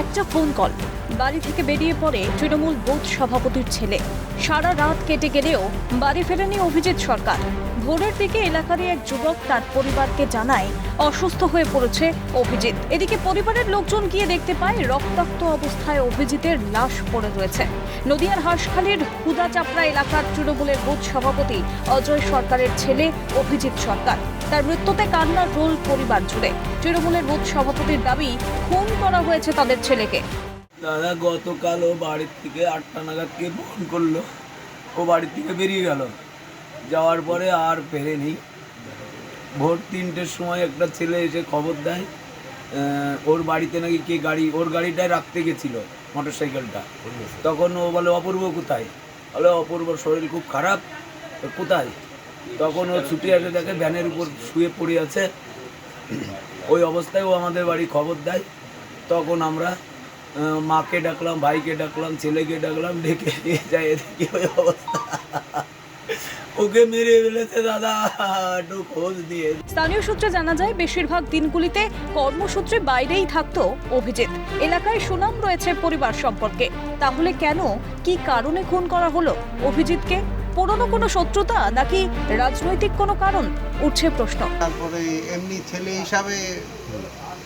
একটা phone call, বাড়ি থেকে বেরিয়ে পড়ে তৃণমূল বুথ সভাপতির ছেলে। সারা রাত কেটে গেলেও বাড়ি ফেরেনি অভিজিৎ সরকার। ভোরের দিকে এলাকারই এক যুবক তার পরিবারকে জানায় অসুস্থ হয়ে পড়েছে অভিজিৎ। এদিকে পরিবারের লোকজন গিয়ে দেখতে পায় রক্তাক্ত অবস্থায় অভিজিতের লাশ পড়ে রয়েছে। নদিয়ার হাঁসখালির হুদাচাপড়া এলাকার তৃণমূলের বুথ সভাপতি অজয় সরকারের ছেলে অভিজিৎ সরকার। তার মৃত্যুতে কান্নার রোল পরিবার জুড়ে। তৃণমূলের বুথ সভাপতির দাবি, খুন করা হয়েছে তাদের ছেলেকে। দাদা গতকাল ও বাড়ির থেকে 8টা নাগাদ কে ফোন করলো, ও বাড়ির থেকে বেরিয়ে গেল। যাওয়ার পরে আর ফেরেনি। ভোর 3টের সময় একটা ছেলে এসে খবর দেয় ওর বাড়িতে নাকি কে গাড়ি, ওর গাড়িটায় রাখতে গেছিল মোটর সাইকেলটা। তখন ও বলে অপূর্ব কোথায়, বলে অপূর্বর শরীর খুব খারাপ, কোথায়? তখন ও ছুটে এসে দেখে ভ্যানের উপর শুয়ে পড়ে আছে। ওই অবস্থায় ও আমাদের বাড়ি খবর দেয়। তখন আমরা মাকে ডাকলাম, ভাইকে ডাকলাম, ছেলেকে ডাকলাম, ডেকে নিয়ে যাই। এদিকে ওই অবস্থা, ওকে মেরে ফেলেছে দাদা, একটু খোঁজ দিয়ে। স্থানীয় সূত্রে জানা যায়, বেশিরভাগ দিনগুলিতে কর্মসূত্রে বাইরেই থাকতো অভিজিৎ। এলাকায় সুনাম রয়েছে পরিবার সম্পর্কে। তাহলে কেন, কি কারণে খুন করা হলো অভিজিৎকে? পুরনো কোনো শত্রুতা নাকি রাজনৈতিক কোনো কারণ, উঠছে প্রশ্ন। তারপরে এমনি ছেলে হিসাবে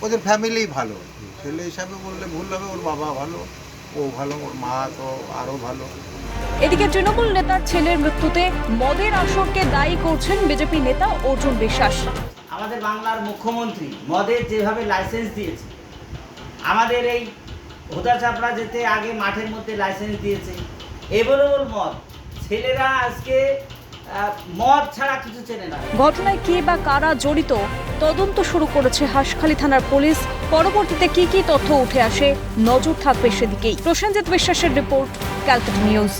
ওদের ফ্যামিলি ভালো, ছেলে হিসাবে বললে ভুল হবে। ওর বাবা ভালো, ও ভালো, ওর মা তো আরও ভালো। এদিকে তৃণমূল নেতার ছেলের মৃত্যুতে মদের আসরকে দায়ী করছেন বিজেপি নেতা অর্জুন বিশ্বাস। আমাদের বাংলার মুখ্যমন্ত্রী মদের যেভাবে লাইসেন্স দিয়েছে, আমাদের এই হুদাচাপড়া যেতে আগে মাঠের মধ্যে লাইসেন্স দিয়েছে, এভেলেবল মদ, ছেলেরা আজকে মদ ছাড়া কিছু চেনে না। ঘটনায় কে বা কারা জড়িত তদন্ত শুরু করেছে হাঁসখালি থানার পুলিশ। পরবর্তীতে কি তথ্য উঠে আসে, নজর থাকবে সেদিকেই। প্রসেনজিৎ বিশ্বাসের রিপোর্ট, ক্যালকাটা নিউজ।